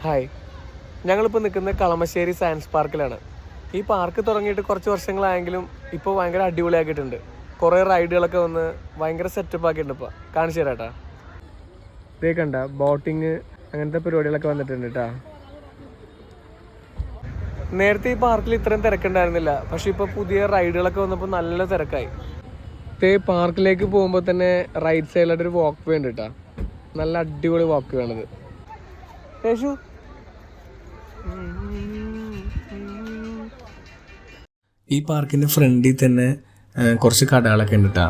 Hi, ഞങ്ങളിപ്പോൾ നിൽക്കുന്നത് Kalamassery science പാർക്കിലാണ്. ഈ പാർക്ക് തുടങ്ങിയിട്ട് കുറച്ച് വർഷങ്ങളായെങ്കിലും ഇപ്പോൾ ഭയങ്കര അടിപൊളിയാക്കിയിട്ടുണ്ട്. കുറേ റൈഡുകളൊക്കെ വന്ന് ഭയങ്കര സെറ്റപ്പ് ആക്കിയിട്ടുണ്ട്. ഇപ്പോൾ കാണിച്ചു തരാം കേട്ടോ. ഇതേ കണ്ട ബോട്ടിങ് അങ്ങനത്തെ പരിപാടികളൊക്കെ വന്നിട്ടുണ്ട് കേട്ടോ. നേരത്തെ ഈ പാർക്കിൽ ഇത്രയും തിരക്കുണ്ടായിരുന്നില്ല, പക്ഷെ ഇപ്പോൾ പുതിയ റൈഡുകളൊക്കെ വന്നപ്പോൾ നല്ല തിരക്കായി. ഇതേ പാർക്കിലേക്ക് പോകുമ്പോൾ തന്നെ റൈറ്റ് സൈഡിലായിട്ടൊരു വാക്ക് വേ ഉണ്ട് കേട്ടോ. നല്ല അടിപൊളി വാക്ക് വേണത്. യേശു ഈ പാർക്കിൻ്റെ ഫ്രണ്ടിൽ തന്നെ കുറച്ച് കടകളൊക്കെ ഉണ്ട് കേട്ടോ.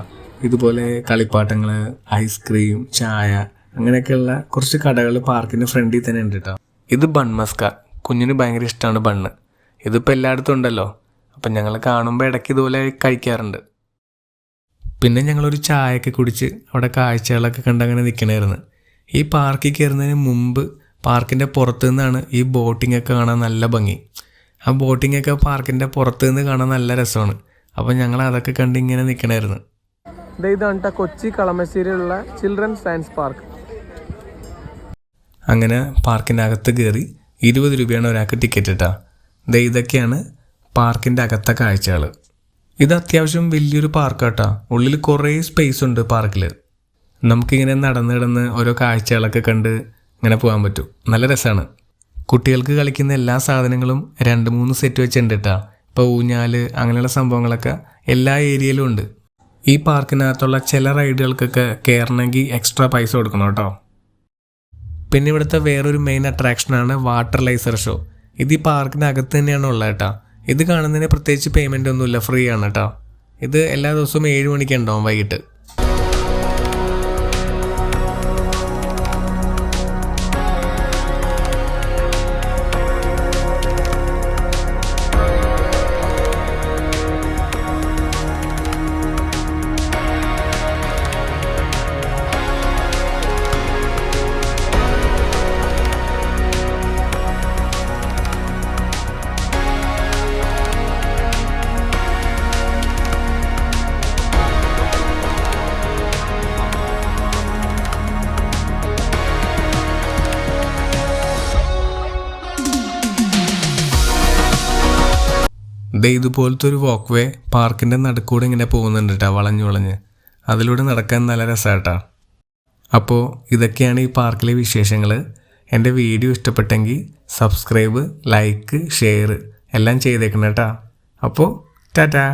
ഇതുപോലെ കളിപ്പാട്ടങ്ങൾ, ഐസ്ക്രീം, ചായ അങ്ങനെയൊക്കെയുള്ള കുറച്ച് കടകൾ പാർക്കിൻ്റെ ഫ്രണ്ടിൽ തന്നെ ഉണ്ട് കേട്ടോ. ഇത് ബൺമസ്ക, കുഞ്ഞിന് ഭയങ്കര ഇഷ്ടമാണ് ബണ്ണ്. ഇതിപ്പോൾ എല്ലായിടത്തും ഉണ്ടല്ലോ, അപ്പം ഞങ്ങൾ കാണുമ്പോൾ ഇടയ്ക്ക് ഇതുപോലെ കഴിക്കാറുണ്ട്. പിന്നെ ഞങ്ങളൊരു ചായയൊക്കെ കുടിച്ച് അവിടെ കാഴ്ചകളൊക്കെ കണ്ടങ്ങനെ നിൽക്കണമായിരുന്നു. ഈ പാർക്കിൽ കയറുന്നതിന് മുമ്പ് പാർക്കിൻ്റെ പുറത്തു നിന്നാണ് ഈ ബോട്ടിങ്ങൊക്കെ കാണാൻ നല്ല ഭംഗി. ആ ബോട്ടിങ്ങൊക്കെ പാർക്കിൻ്റെ പുറത്തു നിന്ന് കാണാൻ നല്ല രസമാണ്. അപ്പോൾ ഞങ്ങൾ അതൊക്കെ കണ്ട് ഇങ്ങനെ നിൽക്കണമായിരുന്നു. ഇതാണ് കൊച്ചി കളമശ്ശേരിയിലുള്ള ചിൽഡ്രൻസ് സയൻസ് പാർക്ക്. അങ്ങനെ പാർക്കിൻ്റെ അകത്ത് കയറി 20 രൂപയാണ് ഒരാൾക്ക് ടിക്കറ്റ് ഇട്ടാ. ഇതൊക്കെയാണ് പാർക്കിൻ്റെ അകത്തെ കാഴ്ചകൾ. ഇത് അത്യാവശ്യം വലിയൊരു പാർക്കാട്ടാ. ഉള്ളിൽ കുറേ സ്പേസ് ഉണ്ട് പാർക്കിൽ. നമുക്കിങ്ങനെ നടന്ന് ഓരോ കാഴ്ചകളൊക്കെ കണ്ട് ഇങ്ങനെ പോകാൻ പറ്റും. നല്ല രസമാണ്. കുട്ടികൾക്ക് കളിക്കുന്ന എല്ലാ സാധനങ്ങളും 2-3 സെറ്റ് വെച്ചിട്ടുണ്ട് കേട്ടോ. ഇപ്പോൾ ഊഞ്ഞാൽ അങ്ങനെയുള്ള സംഭവങ്ങളൊക്കെ എല്ലാ ഏരിയയിലും ഉണ്ട്. ഈ പാർക്കിനകത്തുള്ള ചില റൈഡുകൾക്കൊക്കെ കയറണമെങ്കിൽ എക്സ്ട്രാ പൈസ കൊടുക്കണം കേട്ടോ. പിന്നെ ഇവിടുത്തെ വേറൊരു മെയിൻ അട്രാക്ഷനാണ് വാട്ടർ ലേസർ ഷോ. ഇത് ഈ പാർക്കിനകത്ത് തന്നെയാണ് ഉള്ളത് കേട്ടോ. ഇത് കാണുന്നതിന് പ്രത്യേകിച്ച് പേയ്മെൻ്റ് ഒന്നുമില്ല, ഫ്രീ ആണ് കേട്ടോ. ഇത് എല്ലാ ദിവസവും 7 മണിക്ക് ഉണ്ടാവും വൈകിട്ട്. ഇതുപോലത്തെ ഒരു വാക്ക് വേ പാർക്കിൻ്റെ നടുക്കൂടെ ഇങ്ങനെ പോകുന്നുണ്ട് കേട്ടോ, വളഞ്ഞ്. അതിലൂടെ നടക്കാൻ നല്ല രസമാട്ടാ. അപ്പോൾ ഇതൊക്കെയാണ് ഈ പാർക്കിലെ വിശേഷങ്ങൾ. എൻ്റെ വീഡിയോ ഇഷ്ടപ്പെട്ടെങ്കിൽ സബ്സ്ക്രൈബ്, ലൈക്ക്, ഷെയർ എല്ലാം ചെയ്തേക്കണം കേട്ടോ. അപ്പോൾ ടാറ്റാ.